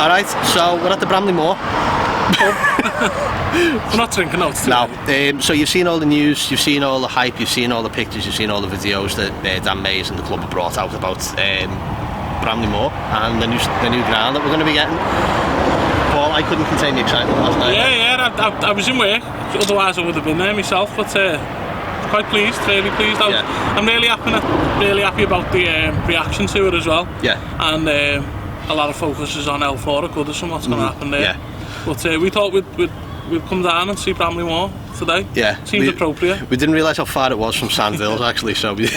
Alright, so we're at the Bramley Moore. We're not drinking out today. No. So you've seen all the news, you've seen all the hype, you've seen all the pictures, you've seen all the videos that Dan Mays and the club have brought out about Bramley Moore and the new ground that we're going to be getting. Paul, I couldn't contain the excitement last night. Yeah, I was in work, otherwise I would have been there myself, but quite pleased, really pleased. I'm really happy about the reaction to it as well. Yeah. And a lot of focus is on L4 at Goodison, what's going to happen there. Yeah. But we thought we'd come down and see Bramley Moore today. Yeah. Seems appropriate. We didn't realise how far it was from Sandhills actually, so it's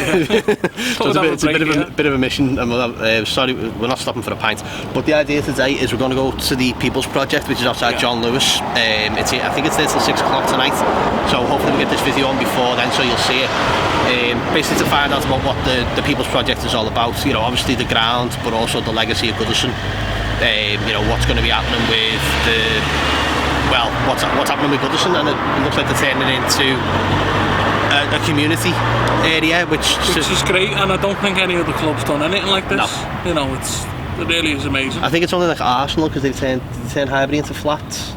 a bit of a mission. And sorry, we're not stopping for a pint. But the idea today is we're going to go to the People's Project, which is outside John Lewis. I think it's there till 6 o'clock tonight. So hopefully we get this video on before then, so you'll see it. Basically to find out about what the People's Project is all about. You know, obviously the ground, but also the legacy of Goodison. You know, what's going to be happening with what's happening with Goodison, and it looks like they're turning it into a community area, which is great, and I don't think any other club's done anything like this. No. You know, it really is amazing. I think it's only like Arsenal, because they turned Highbury into flats.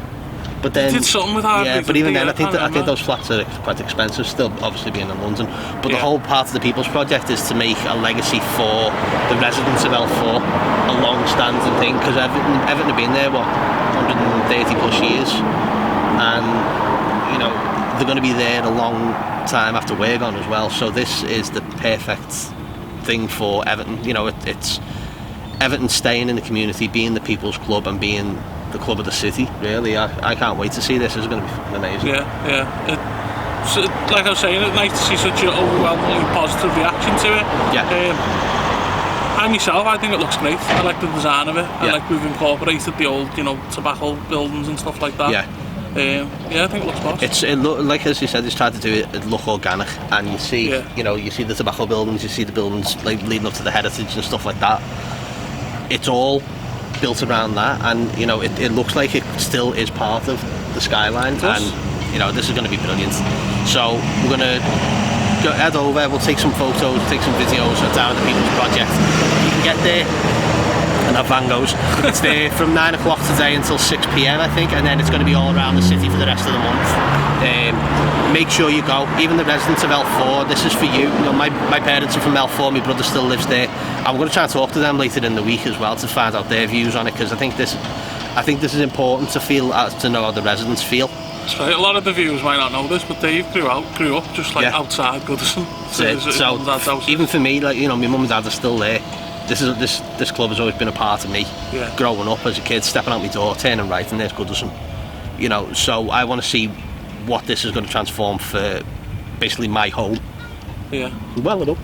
But then they did something with Highbury. Yeah, but even then, I think those flats are quite expensive still, obviously being in London. But the whole part of the People's Project is to make a legacy for the residents of L4, a long-standing thing, because Everton have been there 130 plus years, and you know they're going to be there a long time after we're gone as well. So this is the perfect thing for Everton. You know, it's Everton staying in the community, being the people's club, and being the club of the city. Really, I can't wait to see this. It's going to be amazing. Like I was saying, it's nice to see such an overwhelmingly positive reaction to it. I myself, I think it looks great. I like the design of it. I like we've incorporated the old, tobacco buildings and stuff like that. I think it looks posh. Like as you said, it's tried to do it look organic, and you see, you see the tobacco buildings, you see the buildings like leading up to the heritage and stuff like that. It's all built around that, and it looks like it still is part of the skyline, and this is going to be brilliant. So we're going to head over, we'll take some photos, take some videos down at the People's Project. You can get there and have Van Goghs. It's there from 9 o'clock today until 6 PM I think, and then it's going to be all around the city for the rest of the month. Make sure you go, even the residents of L4, this is for you. My parents are from L4, my brother still lives there. I'm going to try and talk to them later in the week as well to find out their views on it, because I think this is important to know how the residents feel. That's right. A lot of the viewers might not know this, but Dave grew up just outside Goodison. So even for me, my mum and dad are still there. This club has always been a part of me. Growing up as a kid, stepping out my door, turning right, and there's Goodison. So I want to see what this is going to transform for basically my home. Well it up.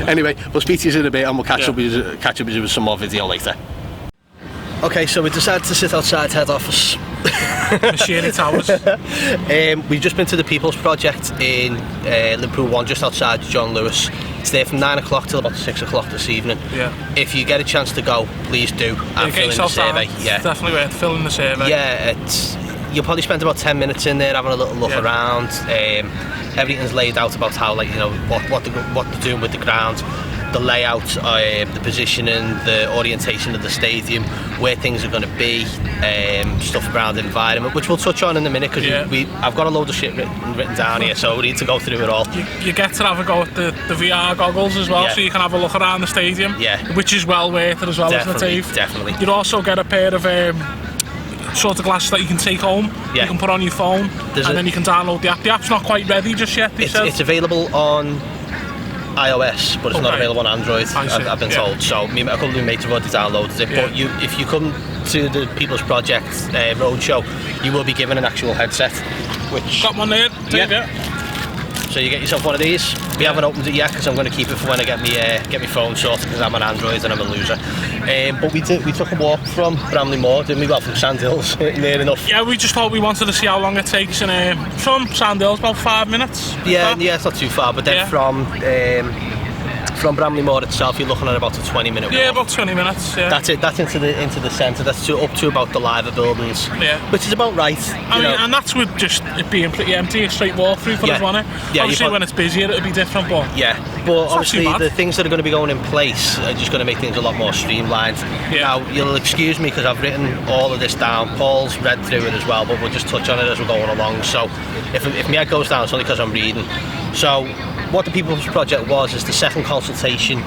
Anyway, we'll speak to you in a bit, and we'll catch up with you with some more video later. Okay, so we decided to sit outside head office. Machinery Towers. We've just been to the People's Project in Liverpool 1, just outside John Lewis. It's there from 9 o'clock till about 6 o'clock this evening. If you get a chance to go, please do, and fill in the survey. It's definitely worth filling the survey. You'll probably spend about 10 minutes in there having a little look around. Everything's laid out about how, what they're doing with the ground, the layout, the positioning, the orientation of the stadium, where things are going to be, stuff around the environment, which we'll touch on in a minute, because I've got a load of shit written down here, so we need to go through it all. You get to have a go at the VR goggles as well, so you can have a look around the stadium, which is well worth it as well, isn't it, Dave? Definitely. You'd also get a pair of sort of glasses that you can take home, you can put on your phone, and then you can download the app. The app's not quite ready just yet, It's available on iOS, but it's not available on Android, I've been told. So a couple of my mates have already downloaded it, but if you come to the People's Project roadshow, you will be given an actual headset. Which got one there, So you get yourself one of these. We haven't opened it yet, because I'm going to keep it for when I get my phone sorted, because I'm on Android and I'm a loser. But we took a walk from Bramley Moore, didn't we? Well, from Sandhills, near enough. Yeah, we just thought we wanted to see how long it takes, and from Sandhills about 5 minutes. Yeah, it's not too far. But then from From Bramley Moore itself, you're looking at about a 20-minute walk. Yeah, about 20 minutes. Yeah. That's it. That's into the centre. That's up to about the liver buildings. Yeah. Which is about right. I mean, and that's with just it being pretty empty, a straight walk through for us, wasn't it? Yeah. Obviously, when it's busier, it'll be different, but but obviously the things that are going to be going in place are just going to make things a lot more streamlined. Yeah. Now, you'll excuse me because I've written all of this down. Paul's read through it as well, but we'll just touch on it as we're going along. So, if my head goes down, it's only because I'm reading. So, what the People's Project is the second consultation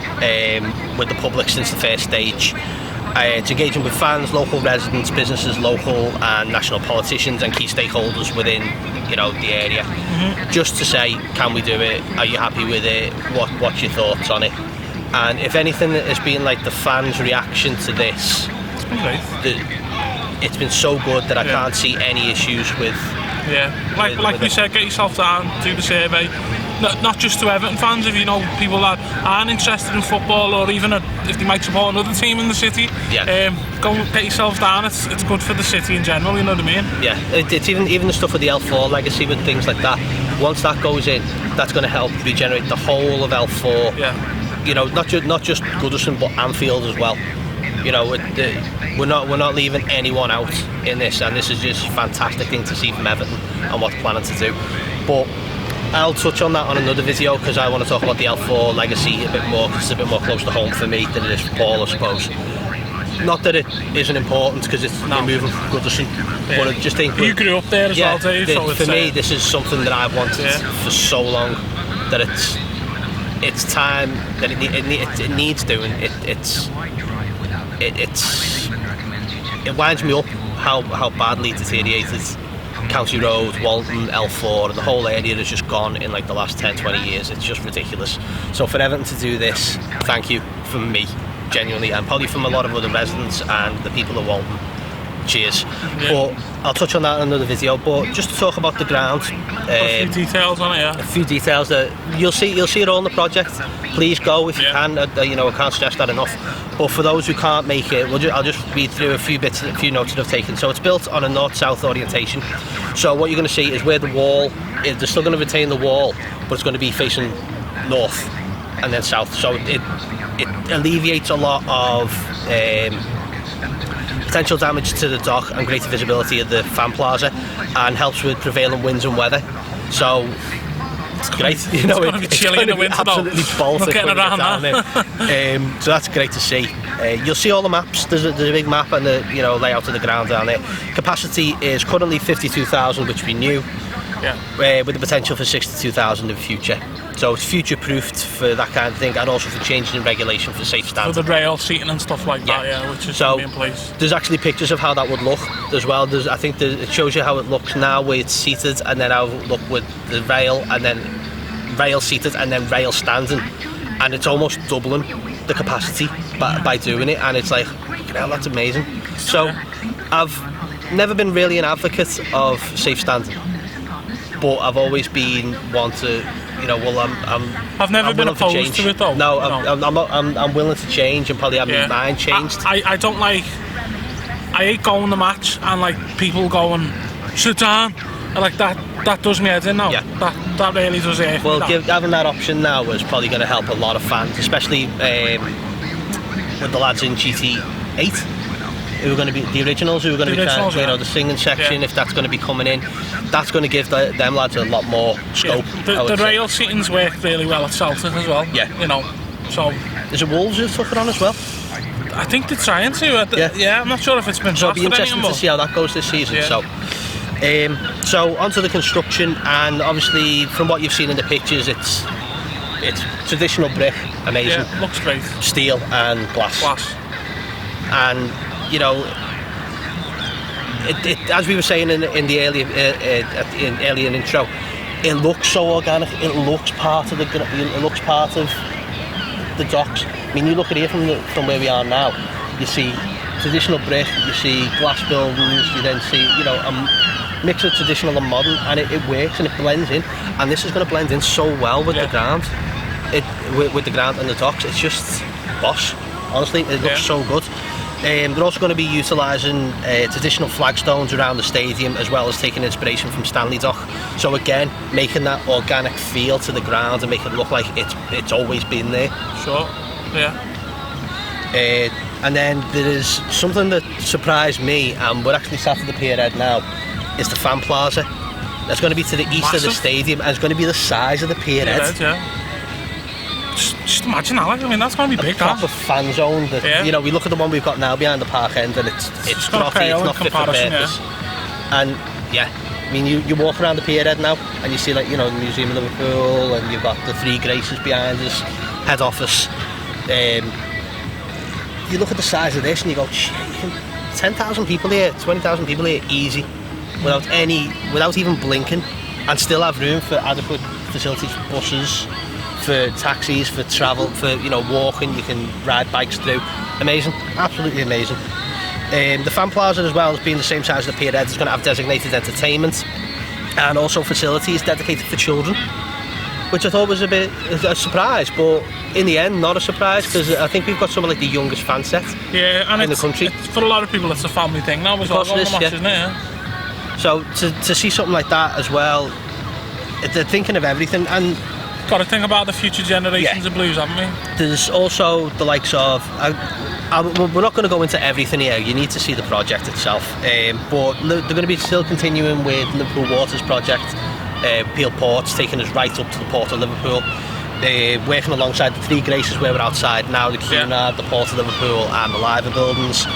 with the public since the first stage. It's engaging with fans, local residents, businesses, local and national politicians and key stakeholders within, the area. Just to say, can we do it? Are you happy with it? What's your thoughts on it? And if anything has been like the fans' reaction to this, it's been great. It's been so good that I can't see any issues with. Yeah, like we said, get yourself down, do the survey. Not just to Everton fans, if you know people that aren't interested in football, or even if they might support another team in the city, go and get yourself down. It's good for the city in general, you know what I mean? Yeah, it's even the stuff with the L4 legacy, with things like that. Once that goes in, that's going to help regenerate the whole of L4. Yeah. Not just Goodison, but Anfield as well. We're not leaving anyone out in this, and this is just a fantastic thing to see from Everton and what they're planning to do. But I'll touch on that on another video because I want to talk about the L4 legacy a bit more, because it's a bit more close to home for me than it is for Paul, I suppose. Not that it isn't important, because it's moving from Goodison, but I just think you grew up there as well, Dave. So for me, this is something that I've wanted for so long that it's time that it needs doing. It winds me up how badly deteriorated County Road, Walton, L4, and the whole area has just gone in like the last 10-20 years. It's just ridiculous. So for Everton to do this, thank you from me, genuinely, and probably from a lot of other residents and the people of Walton. Cheers. But I'll touch on that in another video. But just to talk about the ground, a few details on it, a few details that you'll see it all in the project. Please go if you can. I can't stress that enough. But for those who can't make it, I'll just read through a few notes that I've taken. So it's built on a north-south orientation. So what you're going to see is where the wall, they're still going to retain the wall, but it's going to be facing north and then south. So it alleviates a lot of potential damage to the dock and greater visibility of the fan plaza, and helps with prevailing winds and weather. So it's great. It's going to be chilly in the winter, absolutely Baltic getting around that. So that's great to see. You'll see all the maps. There's a big map and the layout of the ground down there. Capacity is currently 52,000, which we knew. With the potential for 62,000 in future. So it's future-proofed for that kind of thing, and also for changes in regulation for safe standing. For the rail seating and stuff like that, which is going to be in place. There's actually pictures of how that would look as well. I think it shows you how it looks now, where it's seated, and then how it would look with the rail, and then rail seated, and then rail standing. And it's almost doubling the capacity by doing it, and it's like, hell, that's amazing. So I've never been really an advocate of safe standing, but I've always been one to, I've never been opposed to it though. No, I'm willing to change and probably have my mind changed. I don't like. I hate going to match and like people going, sit down, and like that does me head in now. That really does it. Well, having that option now is probably going to help a lot of fans, especially with the lads in GT8. Who are going to be the originals, who are going to be the singing section, if that's going to be coming in, that's going to give them lads a lot more scope. The rail seatings work really well at Celtic as well. So is it Wolves who've took it on as well? I think they're trying to. I'm not sure if it's been. So it'll be interesting to see how that goes this season. So onto the construction, and obviously from what you've seen in the pictures, it's traditional brick, amazing. Looks great. Steel and glass. And as we were saying in the earlier intro, it looks so organic. It looks part of the docks. I mean, you look at here from where we are now. You see traditional brick. You see glass buildings. You then see a mix of traditional and modern, and it works and it blends in. And this is going to blend in so well with the ground. With the ground and the docks. It's just boss. Honestly, it looks so good. They're also going to be utilising traditional flagstones around the stadium, as well as taking inspiration from Stanley Dock. So again, making that organic feel to the ground and make it look like it's always been there. Sure, yeah. And then there is something that surprised me, and we're actually sat at the pier head now, is the fan plaza. That's going to be to the east of the stadium, and it's going to be the size of the pier head. Yeah. Just imagine that, I mean, that's going to be big. A proper fan zone that, you know, we look at the one we've got now behind the park end, and it's grotty, it's not fit for purpose. And yeah, I mean, you walk around the pier head now, and you see, like, you know, the Museum of Liverpool, and you've got the Three Graces behind us, head office. You look at the size of this, and you go, 10,000 people here, 20,000 people here, easy, without even blinking, and still have room for adequate facilities for buses, for taxis, for travel, for, you know, walking. You can ride bikes through. Amazing, absolutely amazing. The fan plaza as well, as being the same size as the pier head, is going to have designated entertainment and also facilities dedicated for children, which I thought was a bit a surprise, but in the end not a surprise, because I think we've got some of like the youngest fan set in the country. For a lot of people it's a family thing now as well, isn't it? Yeah. So to see something like that as well, they're thinking of everything, and got to think about the future generations of blues, haven't we? There's also the likes of we're not going to go into everything here, you need to see the project itself, but they're going to be still continuing with Liverpool Waters project, Peel Ports, taking us right up to the port of Liverpool, working alongside the Three Graces where we're outside now, the Cunard, the port of Liverpool and the Liver buildings,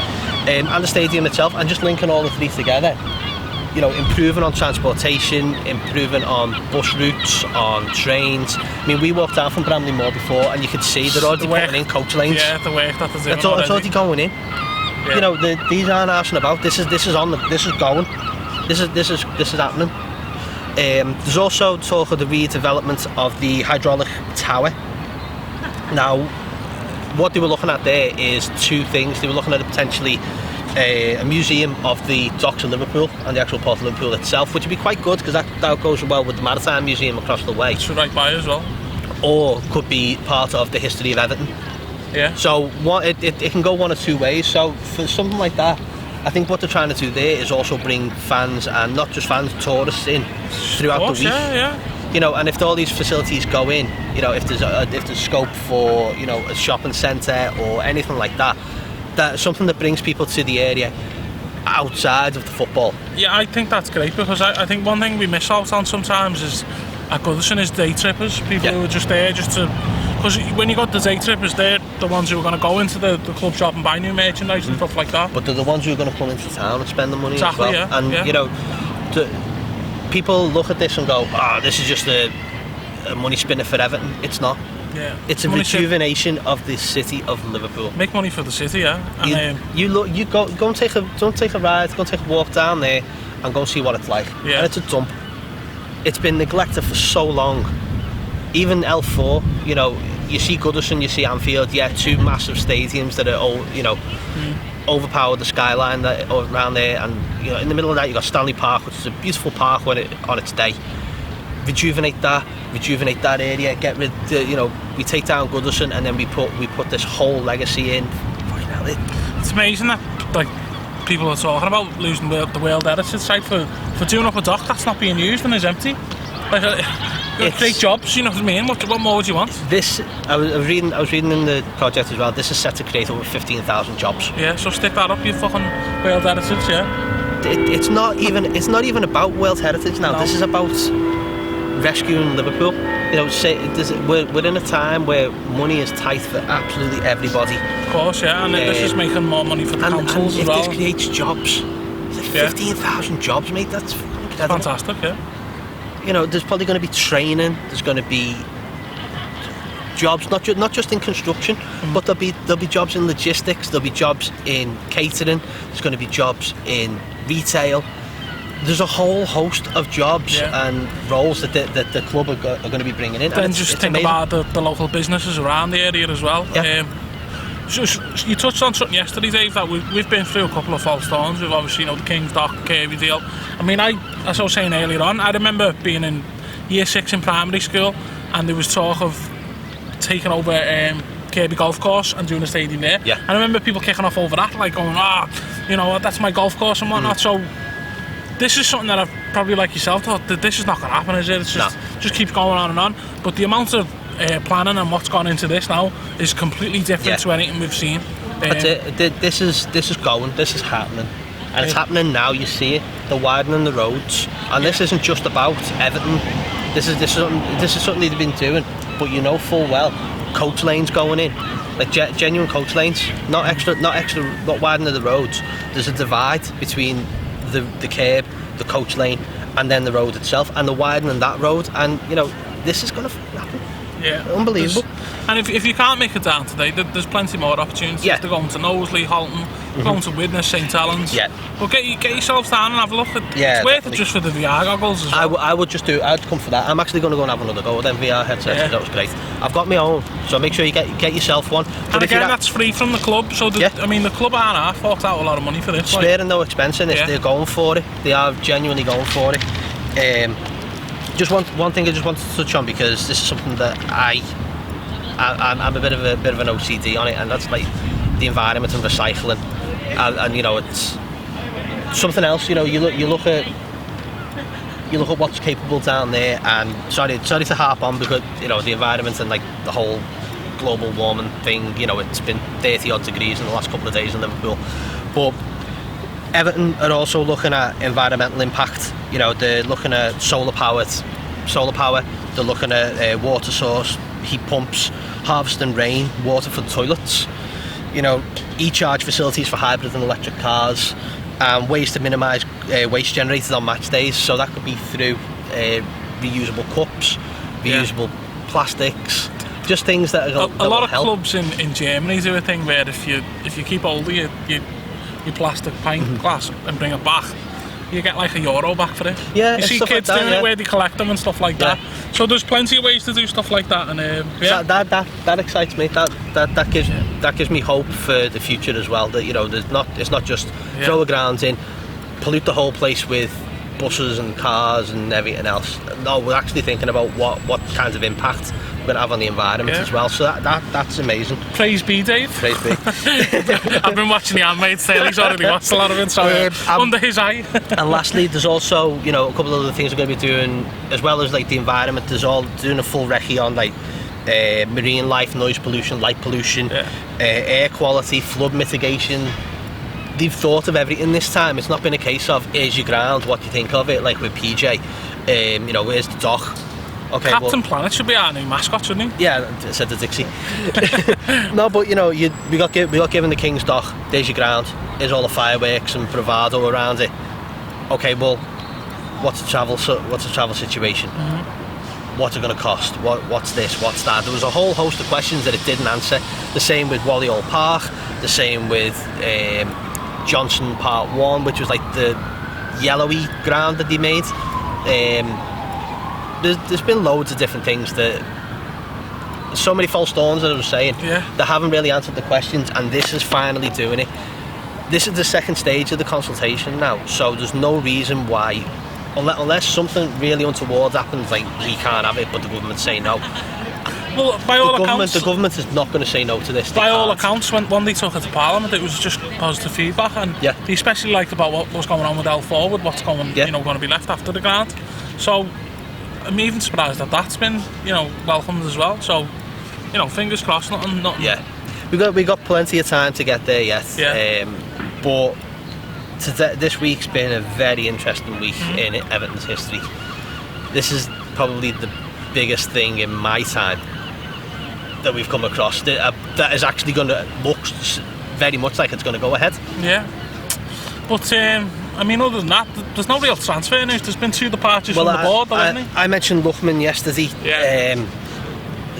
and the stadium itself, and just linking all the three together. You know, improving on transportation, improving on bus routes, on trains. I mean, we walked down from Bramley Moore before, and you could see they're already putting in coach lanes. Yeah, the work that they're doing. It's already going in. Yeah. You know, these aren't arsing about. This is going. This is happening. There's also talk of the redevelopment of the hydraulic tower. Now, what they were looking at there is two things. They were looking at potentially a museum of the docks of Liverpool and the actual port of Liverpool itself, which would be quite good, because that goes well with the Maritime Museum across the way. It's right by as well. Or could be part of the history of Everton. Yeah. So it can go one of two ways. So for something like that, I think what they're trying to do there is also bring fans, and not just fans, tourists in throughout the week. Yeah. You know, and if all these facilities go in, you know, if there's scope for, you know, a shopping centre or anything like that, that's something that brings people to the area outside of the football. Yeah, I think that's great, because I think one thing we miss out on sometimes is at Goodison is day trippers, people who are just there just to, because when you got the day trippers, they're the ones who are going to go into the club shop and buy new merchandise and stuff like that. But they're the ones who are going to come into town and spend the money as well. Yeah. And you know, people look at this and go, this is just a money spinner for Everton. It's not. Yeah. It's a rejuvenation of the city of Liverpool. Make money for the city, yeah. And you go and take a ride, go and take a walk down there, and go and see what it's like. Yeah. And it's a dump. It's been neglected for so long. Even L4, you know, you see Goodison, you see Anfield, two massive stadiums that are all, you know, overpower the skyline that around there, and you know, in the middle of that you got Stanley Park, which is a beautiful park on its day. Rejuvenate that area, get rid, you know, we take down Goodison, and then we put this whole legacy in. Fucking hell, it's amazing that, like, people are talking about losing the World Heritage Site for doing up a dock that's not being used and is empty. Like, great jobs, you know what I mean? What more would you want? I was reading in the project as well, this is set to create over 15,000 jobs. Yeah, so stick that up, you fucking World Heritage, yeah. It's not even about World Heritage now. No. This is about rescuing Liverpool. You know, we're in a time where money is tight for absolutely everybody. Of course, yeah, and this is making more money for the councils as well. If this creates jobs, 15,000 jobs, mate, that's fantastic, yeah. You know, there's probably going to be training, there's going to be jobs, not just in construction, but there'll be jobs in logistics, there'll be jobs in catering, there's going to be jobs in retail. There's a whole host of jobs and roles that the club are going to be bringing in. Then just think about the local businesses around the area as well. Yeah. You touched on something yesterday, Dave, that we've been through a couple of false storms. We've obviously, you know, the King's Dock, Kirby deal. I mean, as I was saying earlier on, I remember being in year 6 in primary school, and there was talk of taking over Kirby Golf Course and doing a stadium there. Yeah. And I remember people kicking off over that, like going, you know, that's my golf course and whatnot. So this is something that I've probably, like yourself, thought that this is not going to happen, is it? It's just keeps going on and on. But the amount of planning and what's gone into this now is completely different to anything we've seen. That's it. This is going. This is happening, and it's happening now. You see it. They're widening the roads, and this isn't just about Everton. This is something they've been doing. But you know full well, coach lanes going in, like genuine coach lanes, not widening the roads. There's a divide between the curb, the coach lane, and then the road itself, and they're widening that road. And you know this is going to happen. Yeah, unbelievable. And if you can't make it down today, there's plenty more opportunities. They're going to Knowsley, Halton, going to Widnes, St Helens. Yeah. But get yourselves down and have a look. It's worth it just for the VR goggles as well. I'd come for that. I'm actually going to go and have another go with them VR headsets. Yeah. That was great. I've got my own, so make sure you get yourself one. But and again, that's free from the club. So I mean, the club aren't half forked out a lot of money for this. Sparing no expense in it. They're going for it. They are genuinely going for it. Just one thing I just wanted to touch on, because this is something that I'm a bit of an OCD on it, and that's like the environment and recycling, and you know it's something else. You know, you look at what's capable down there, and sorry to harp on, because you know the environment and like the whole global warming thing. You know, it's been 30 odd degrees in the last couple of days in Liverpool, but Everton are also looking at environmental impact. You know, they're looking at solar power. They're looking at water source, heat pumps, harvesting rain, water for the toilets. You know, e-charge facilities for hybrid and electric cars, and ways to minimise waste generated on match days. So that could be through reusable cups, reusable plastics, just things that are a lot of help. Clubs in Germany do a thing where if you keep hold of your plastic pint glass and bring it back, you get like €1 back for it. Yeah, you see kids like that, doing it where they collect them and stuff like that. So there's plenty of ways to do stuff like that, and that excites me. That gives me hope for the future as well. That you know, it's not just throw a ground in, pollute the whole place with buses and cars and everything else. No, we're actually thinking about what kinds of impact we're going to have on the environment as well. So that's amazing. Praise be, Dave. Praise be. I've been watching The Handmaid's Tale. He's already watched a lot of it, so under his eye. And lastly, there's also, you know, a couple of other things we're going to be doing, as well as like the environment. There's all doing a full recce on like marine life, noise pollution, light pollution, air quality, flood mitigation. They've thought of everything this time. It's not been a case of here's your ground, what do you think of it, like with PJ. You know, where's the dock? Okay, Captain Planet should be our new mascot, shouldn't he? Yeah, said the Dixie. No, but you know, we got given the King's Dock. There's your ground. Here's all the fireworks and bravado around it. Okay, well, what's the travel situation? What's it going to cost? What's this? What's that? There was a whole host of questions that it didn't answer. The same with Wally Old Park. The same with Johnson Part 1, which was like the yellowy ground that they made. There's been loads of different things that, so many false dawns, as I was saying, that haven't really answered the questions, and this is finally doing it. This is the second stage of the consultation now, so there's no reason why, unless something really untoward happens, like we can't have it, but the government's saying no. Well, by all accounts, the government is not going to say no to this. By all accounts, when they took it to Parliament, it was just positive feedback, and they especially liked about what's going on with L4, with what's going to be left after the ground. So I'm even surprised that that's been, you know, welcomed as well. So, you know, fingers crossed, nothing. Yeah, we got plenty of time to get there yet. Yeah. But this week's been a very interesting week in Everton's history. This is probably the biggest thing in my time that we've come across that is actually going to look very much like it's going to go ahead. Yeah. But I mean, other than that, there's no real transfer news. There's been 2 departures from the board, hasn't he? I mentioned Luckman yesterday.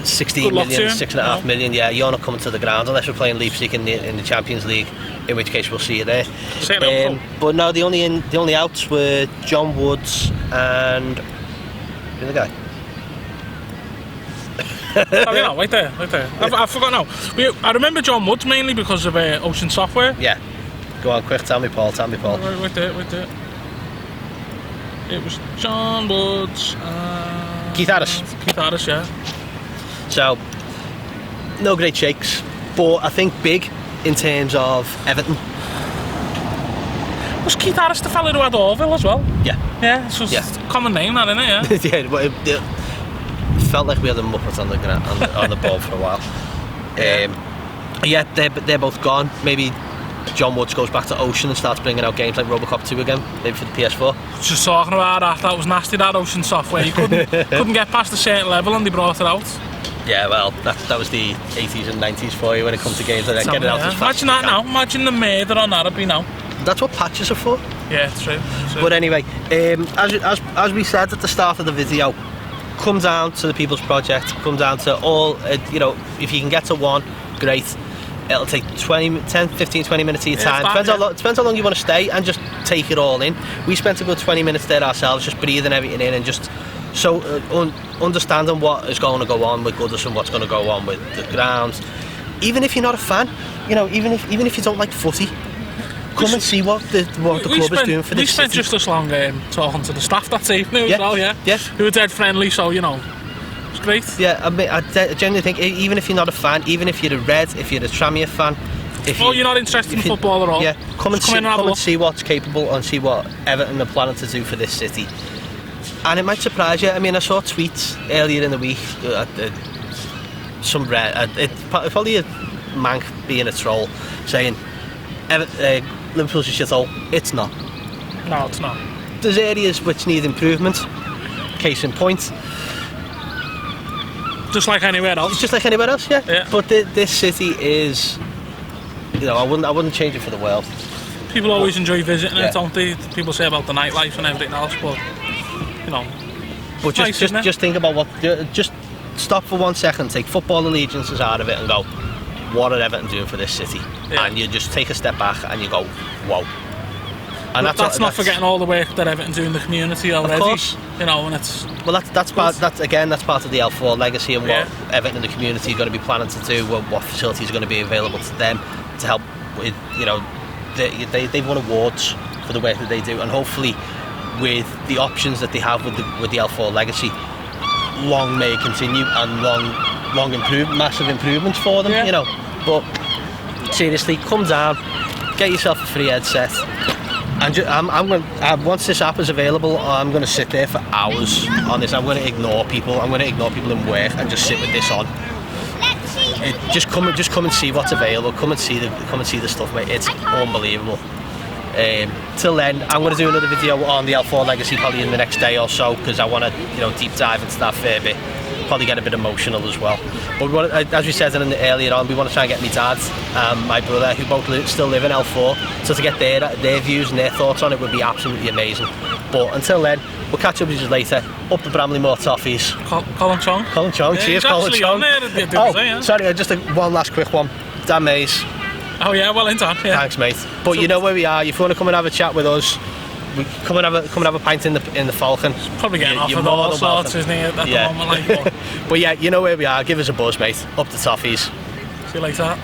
16 million, 6.5 million. Yeah, you're not coming to the ground unless we're playing Leipzig in the Champions League, in which case we'll see you there. But no, the only outs were John Woods and the other guy. Right there. I forgot now. I remember John Woods mainly because of Ocean Software. Yeah. Go on, quick, tell me, Paul. Wait there. It was John Woods. Keith Harris, yeah. So, no great shakes, but I think big in terms of Everton. Was Keith Harris the fella who had Orville as well? Yeah. Yeah, it's just a common name, that, isn't it? Yeah. Yeah, but it felt like we had a Muppet on the ball for a while. Yeah, they're both gone. Maybe John Woods goes back to Ocean and starts bringing out games like Robocop 2 again, maybe for the PS4. Just talking about that was nasty, that Ocean software. You couldn't get past a certain level and they brought it out. Yeah, well, that was the 80s and 90s for you when it comes to games like that. Get it out as fast Imagine that now. Imagine the murder on that would be now. That's what patches are for. Yeah, it's true. But anyway, as we said at the start of the video, come down to the People's Project, come down to all, if you can get to one, great. It'll take 10, 15, 20 minutes of your time. Depends how long you want to stay and just take it all in. We spent a good 20 minutes there ourselves, just breathing everything in and just understanding what is going to go on with Goodison, what's going to go on with the grounds. Even if you're not a fan, even if you don't like footy, come and see what the club is doing for this city. We spent just as long talking to the staff that evening as well, yeah. Who were dead friendly, so it's great. Yeah, I genuinely think even if you're not a fan, even if you're a Red, if you're a Tranmere fan, you're not interested in football at all, come and see what's capable and see what Everton are planning to do for this city. And it might surprise you. I mean, I saw tweets earlier in the week, some Red, probably a mank being a troll, saying Liverpool's a shithole. It's not. No, it's not. There's areas which need improvement. Case in point. Just like anywhere else. Just like anywhere else, yeah. But this city is, I wouldn't change it for the world. People always enjoy visiting it, don't they? People say about the nightlife and everything else, but But just think about just stop for 1 second, take football allegiances out of it, and go, what are Everton doing for this city? Yeah. And you just take a step back and you go, whoa. And that's not forgetting all the work that Everton do in the community already. Of course. And it's that's part of the L4 legacy and what Everton and the community are going to be planning to do, what facilities are going to be available to them to help with. They've won awards for the work that they do, and hopefully with the options that they have with the L4 legacy, long may it continue and massive improvements for them. But seriously, come down, get yourself a free headset. And once this app is available, I'm going to sit there for hours on this. I'm going to ignore people. I'm going to ignore people in work and just sit with this on. Just come and see what's available. Come and see the stuff, mate. It's unbelievable. Till then, I'm going to do another video on the L4 legacy probably in the next day or so, because I want to deep dive into that fair bit. Probably get a bit emotional as well. But as we said earlier on, we want to try and get my dad and my brother, who both still live in L4, so to get their views and their thoughts on it would be absolutely amazing. But until then, we'll catch up with you later. Up the Bramley Moore toffees. Colin Chong. Cheers, Colin Chong. Sorry, just one last quick one. Dan Mays. Oh yeah, well in time. Yeah. Thanks, mate. But you know where we are. If you want to come and have a chat with us, we come and have a pint in the Falcon. Probably getting offered all sorts, isn't it, at the moment? But yeah, you know where we are. Give us a buzz, mate. Up the toffees. See you later.